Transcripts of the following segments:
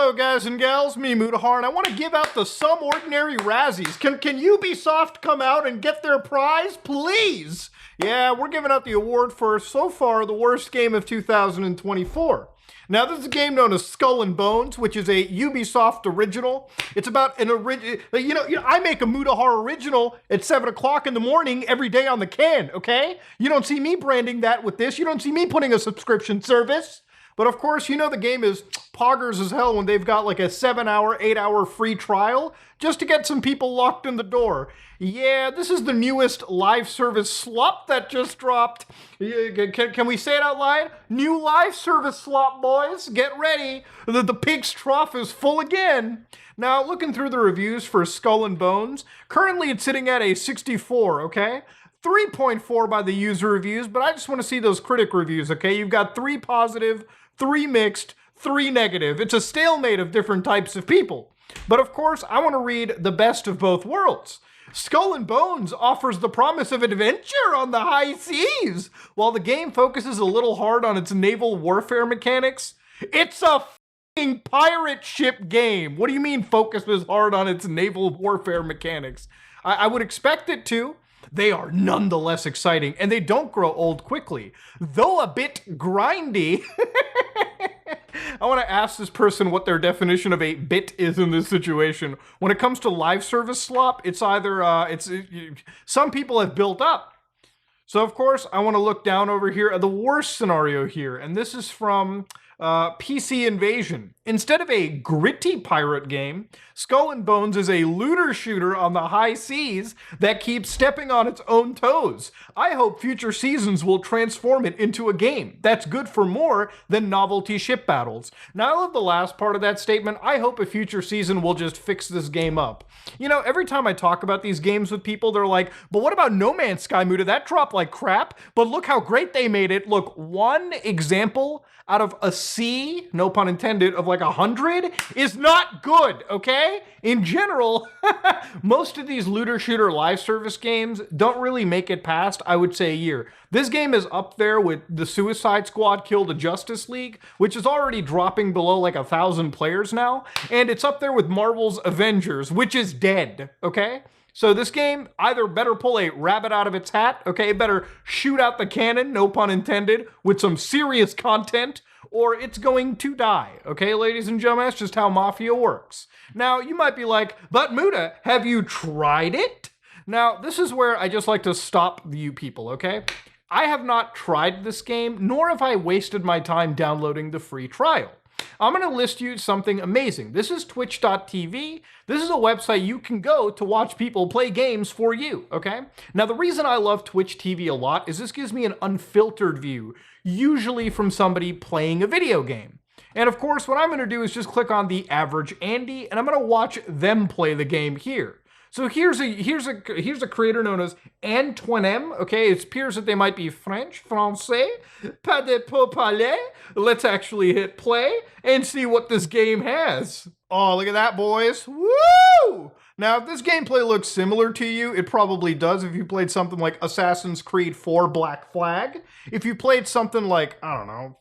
Hello guys and gals, me Mutahar, and I want to give out the Some Ordinary Razzies. Can Ubisoft come out and get their prize, please? Yeah, we're giving out the award for, so far, the worst game of 2024. Now, this is a game known as Skull and Bones, which is a Ubisoft original. It's about an original, I make a Mutahar original at 7 o'clock in the morning every day on the can, okay? You don't see me branding that with this. You don't see me putting a subscription service. But of course, you know the game is poggers as hell when they've got like a 7-hour, 8-hour free trial just to get some people locked in the door. Yeah, this is the newest live service slop that just dropped. Can we say it out loud? New live service slop, boys. Get ready. The pig's trough is full again. Now, looking through the reviews for Skull and Bones, currently it's sitting at a 64, okay? 3.4 by the user reviews, but I just want to see those critic reviews, okay? You've got 3 positive, 3 mixed, 3 negative. It's a stalemate of different types of people. But of course, I want to read the best of both worlds. Skull and Bones offers the promise of adventure on the high seas. While the game focuses a little hard on its naval warfare mechanics, it's a f***ing pirate ship game. What do you mean focuses hard on its naval warfare mechanics? I would expect it to. They are nonetheless exciting, and they don't grow old quickly. Though a bit grindy, I want to ask this person what their definition of a bit is in this situation. When it comes to live service slop, it's either, some people have built up. So of course, I want to look down over here at the worst scenario here, and this is from PC Invasion. Instead of a gritty pirate game, Skull and Bones is a looter shooter on the high seas that keeps stepping on its own toes. I hope future seasons will transform it into a game that's good for more than novelty ship battles. Now, I love the last part of that statement. I hope a future season will just fix this game up. You know, every time I talk about these games with people, they're like, but what about No Man's Sky, Muta? That dropped like crap, but look how great they made it. Look, one example out of a sea, no pun intended, of like 100 is not good, okay? In general, most of these looter shooter live service games don't really make it past, I would say, a year. This game is up there with the Suicide Squad Kill the Justice League, which is already dropping below like 1,000 players now, and it's up there with Marvel's Avengers, which is dead, okay? So this game either better pull a rabbit out of its hat, okay, better shoot out the cannon, no pun intended, with some serious content, or it's going to die, okay, ladies and gentlemen? That's just how Mafia works. Now, you might be like, but Muta, have you tried it? Now, this is where I just like to stop you people, okay? I have not tried this game, nor have I wasted my time downloading the free trial. I'm going to list you something amazing. This is twitch.tv. This is a website you can go to watch people play games for you, okay? Now, the reason I love Twitch TV a lot is this gives me an unfiltered view, usually from somebody playing a video game. And of course, what I'm going to do is just click on the average Andy, and I'm going to watch them play the game here. So here's a creator known as Antoine M. Okay, it appears that they might be French, Français, pas de pot parler. Let's actually hit play and see what this game has. Oh, look at that, boys. Woo! Now, if this gameplay looks similar to you, it probably does if you played something like Assassin's Creed 4 Black Flag. If you played something like, I don't know,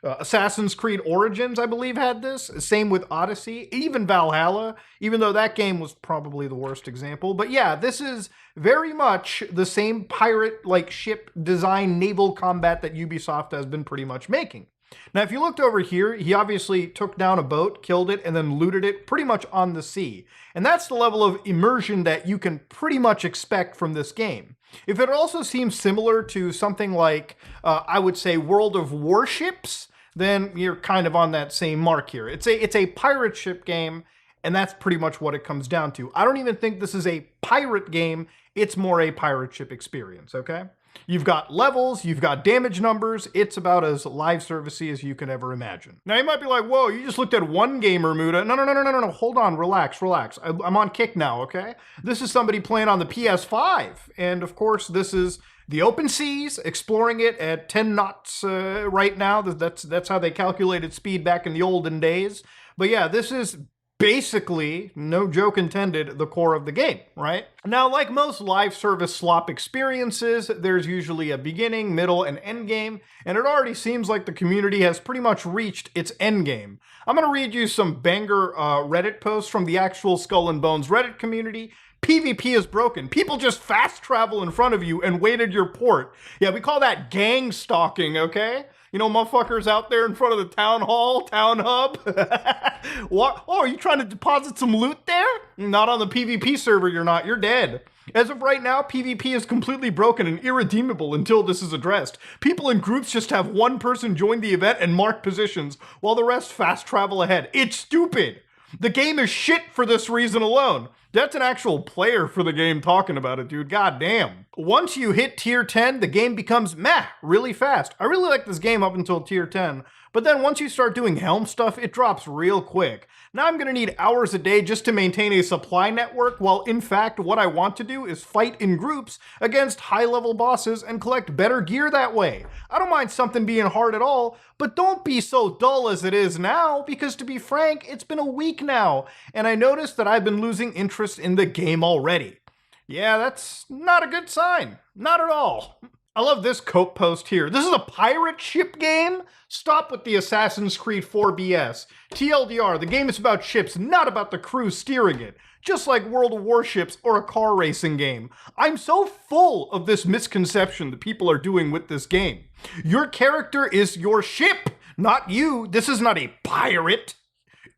Assassin's Creed Origins, I believe, had this. Same with Odyssey, even Valhalla, even though that game was probably the worst example. But yeah, this is very much the same pirate-like ship design naval combat that Ubisoft has been pretty much making. Now, if you looked over here, he obviously took down a boat, killed it, and then looted it pretty much on the sea. And that's the level of immersion that you can pretty much expect from this game. If it also seems similar to something like, I would say, World of Warships, then you're kind of on that same mark here. It's a pirate ship game, and that's pretty much what it comes down to. I don't even think this is a pirate game. It's more a pirate ship experience, okay? You've got levels, you've got damage numbers. It's about as live servicey as you can ever imagine. Now, you might be like, whoa, you just looked at one gamer, Muta. No. Hold on, relax. I'm on kick now, okay? This is somebody playing on the PS5. And of course, this is the open seas, exploring it at 10 knots right now. That's how they calculated speed back in the olden days. But yeah, this is basically, no joke intended, the core of the game, right? Now, like most live service slop experiences, there's usually a beginning, middle, and end game, and it already seems like the community has pretty much reached its end game. I'm gonna read you some banger Reddit posts from the actual Skull and Bones Reddit community. PvP is broken. People just fast travel in front of you and wait at your port. Yeah, we call that gang stalking, okay? You know, motherfuckers out there in front of the town hall, town hub. What? Oh, are you trying to deposit some loot there? Not on the PvP server, you're not. You're dead. As of right now, PvP is completely broken and irredeemable until this is addressed. People in groups just have one person join the event and mark positions, while the rest fast travel ahead. It's stupid. The game is shit for this reason alone. That's an actual player for the game talking about it, dude. God damn. Once you hit tier 10, the game becomes meh really fast. I really like this game up until tier 10, but then once you start doing helm stuff, it drops real quick. Now I'm gonna need hours a day just to maintain a supply network, while in fact what I want to do is fight in groups against high-level bosses and collect better gear that way. I don't mind something being hard at all, but don't be so dull as it is now, because to be frank, it's been a week now, and I noticed that I've been losing interest in the game already. Yeah, that's not a good sign. Not at all. I love this Cope post here. This is a pirate ship game? Stop with the Assassin's Creed 4 BS. TLDR, the game is about ships, not about the crew steering it. Just like World of Warships or a car racing game. I'm so full of this misconception that people are doing with this game. Your character is your ship, not you. This is not a pirate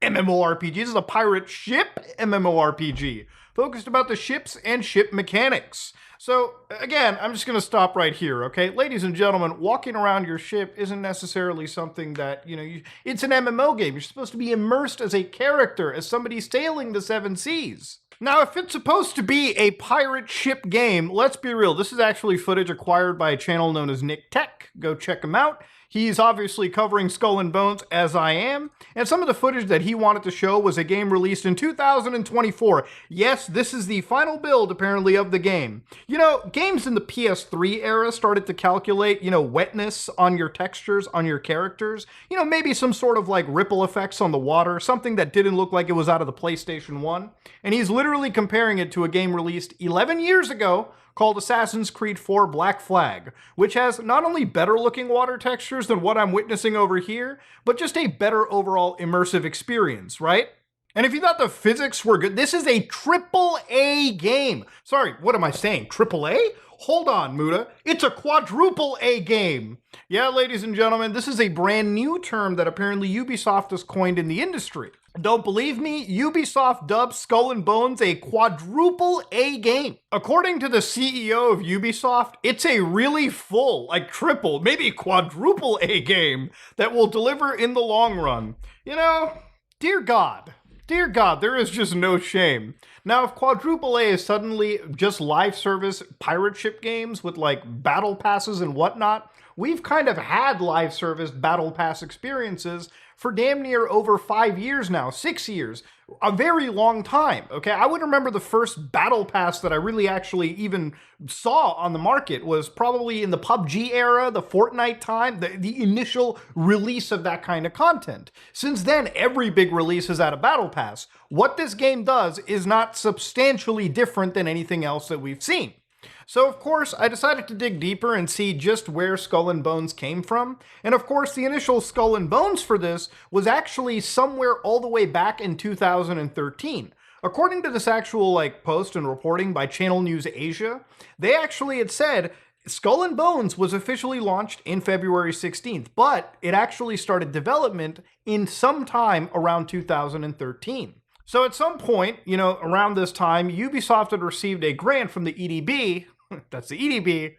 MMORPG. This is a pirate ship MMORPG, focused about the ships and ship mechanics. So, again, I'm just going to stop right here, okay? Ladies and gentlemen, walking around your ship isn't necessarily something that, it's an MMO game. You're supposed to be immersed as a character, as somebody sailing the seven seas. Now, if it's supposed to be a pirate ship game, let's be real. This is actually footage acquired by a channel known as Nick Tech. Go check him out. He's obviously covering Skull and Bones, as I am, and some of the footage that he wanted to show was a game released in 2024. Yes, this is the final build, apparently, of the game. Games in the PS3 era started to calculate, wetness on your textures, on your characters. Maybe some sort of, ripple effects on the water, something that didn't look like it was out of the PlayStation 1. And he's literally comparing it to a game released 11 years ago, called Assassin's Creed 4 Black Flag, which has not only better looking water textures than what I'm witnessing over here, but just a better overall immersive experience, right? And if you thought the physics were good, this is a triple-A game. Sorry, what am I saying? Triple-A? Hold on, Muda. It's a quadruple A game. Yeah, ladies and gentlemen, this is a brand new term that apparently Ubisoft has coined in the industry. Don't believe me? Ubisoft dubbed Skull and Bones a quadruple A game. According to the CEO of Ubisoft, it's a really full, triple, maybe quadruple A game that will deliver in the long run. Dear God, there is just no shame. Now, if quadruple A is suddenly just live service pirate ship games with battle passes and whatnot, we've kind of had live service battle pass experiences for damn near over 5 years now, 6 years, a very long time, okay? I would remember the first battle pass that I really actually even saw on the market was probably in the PUBG era, the Fortnite time, the initial release of that kind of content. Since then, every big release has had a battle pass. What this game does is not substantially different than anything else that we've seen. So, of course, I decided to dig deeper and see just where Skull and Bones came from. And of course, the initial Skull and Bones for this was actually somewhere all the way back in 2013. According to this actual post and reporting by Channel News Asia, they actually had said Skull and Bones was officially launched in February 16th, but it actually started development in some time around 2013. So at some point, around this time, Ubisoft had received a grant from the EDB, that's the EDB,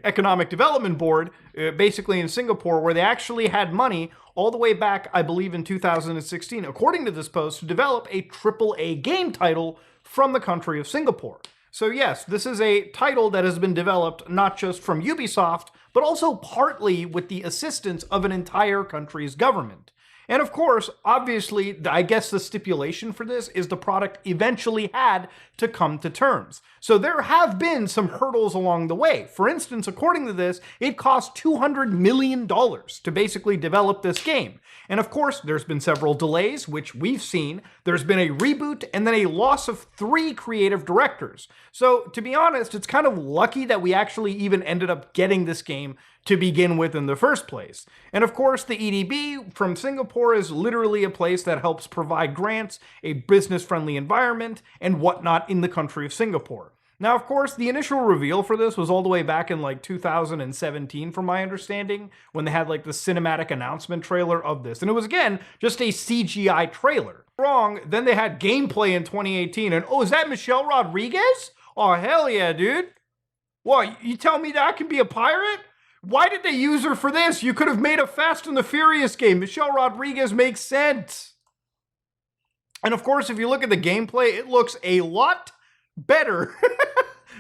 Economic Development Board, basically in Singapore, where they actually had money all the way back, I believe, in 2016, according to this post, to develop a AAA game title from the country of Singapore. So yes, this is a title that has been developed not just from Ubisoft, but also partly with the assistance of an entire country's government. And of course, obviously, I guess the stipulation for this is the product eventually had to come to terms. So there have been some hurdles along the way. For instance, according to this, it cost $200 million to basically develop this game. And of course, there's been several delays, which we've seen. There's been a reboot and then a loss of 3 creative directors. So to be honest, it's kind of lucky that we actually even ended up getting this game to begin with in the first place. And of course, the EDB from Singapore is literally a place that helps provide grants, a business-friendly environment, and whatnot in the country of Singapore. Now, of course, the initial reveal for this was all the way back in like 2017, from my understanding, when they had like the cinematic announcement trailer of this. And it was, again, just a CGI trailer. Wrong, then they had gameplay in 2018, and oh, is that Michelle Rodriguez? Oh, hell yeah, dude. What, you tell me that I can be a pirate? Why did they use her for this? You could have made a Fast and the Furious game. Michelle Rodriguez makes sense. And of course, if you look at the gameplay, it looks a lot better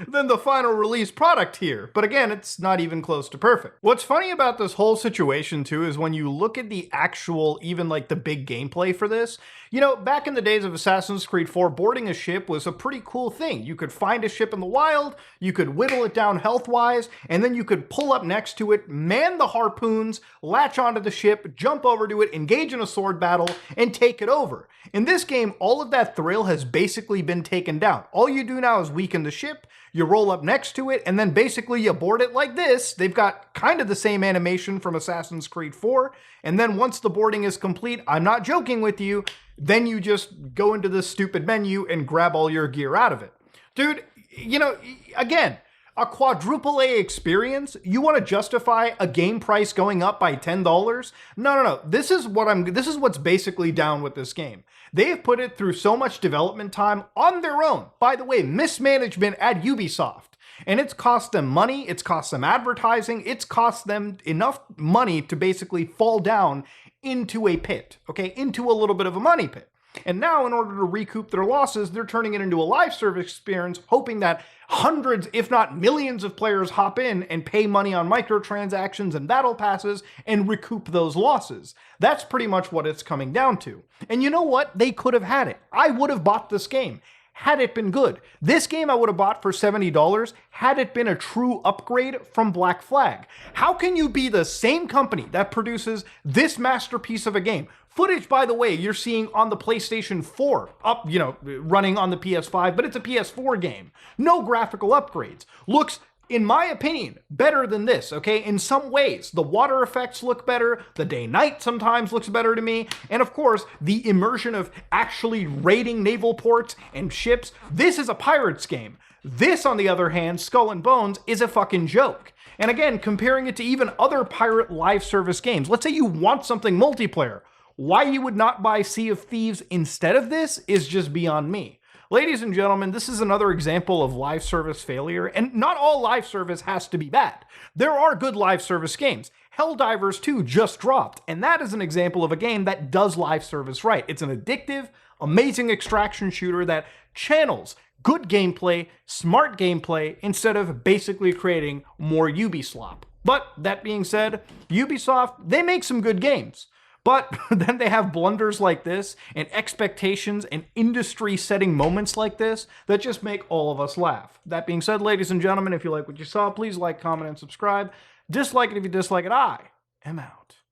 than the final release product here. But again, it's not even close to perfect. What's funny about this whole situation too is when you look at the actual, even like the big gameplay for this, you know, back in the days of Assassin's Creed 4, boarding a ship was a pretty cool thing. You could find a ship in the wild, you could whittle it down health-wise, and then you could pull up next to it, man the harpoons, latch onto the ship, jump over to it, engage in a sword battle, and take it over. In this game, all of that thrill has basically been taken down. All you do now is weaken the ship, you roll up next to it, and then basically you board it like this. They've got kind of the same animation from Assassin's Creed 4, and then once the boarding is complete, I'm not joking with you, then you just go into this stupid menu and grab all your gear out of it. Dude, you know, again, a quadruple A experience, you want to justify a game price going up by $10? No. This is what's basically down with this game. They have put it through so much development time on their own. By the way, mismanagement at Ubisoft. And it's cost them money, it's cost them advertising, it's cost them enough money to basically fall down into a pit, okay? Into a little bit of a money pit. And now, in order to recoup their losses, they're turning it into a live service experience, hoping that hundreds, if not millions of players hop in and pay money on microtransactions and battle passes and recoup those losses. That's pretty much what it's coming down to. And you know what? They could have had it. I would have bought this game had it been good. This game I would have bought for $70 had it been a true upgrade from Black Flag. How can you be the same company that produces this masterpiece of a game? Footage, by the way, you're seeing on the PlayStation 4, running on the PS5, but it's a PS4 game. No graphical upgrades. Looks, in my opinion, better than this, okay? In some ways, the water effects look better, the day-night sometimes looks better to me, and of course, the immersion of actually raiding naval ports and ships. This is a pirates game. This, on the other hand, Skull and Bones, is a fucking joke. And again, comparing it to even other pirate live service games, let's say you want something multiplayer. Why you would not buy Sea of Thieves instead of this is just beyond me. Ladies and gentlemen, this is another example of live service failure, and not all live service has to be bad. There are good live service games. Helldivers 2 just dropped, and that is an example of a game that does live service right. It's an addictive, amazing extraction shooter that channels good gameplay, smart gameplay, instead of basically creating more Ubislop. But that being said, Ubisoft, they make some good games. But then they have blunders like this and expectations and industry-setting moments like this that just make all of us laugh. That being said, ladies and gentlemen, if you like what you saw, please like, comment, and subscribe. Dislike it if you dislike it. I am out.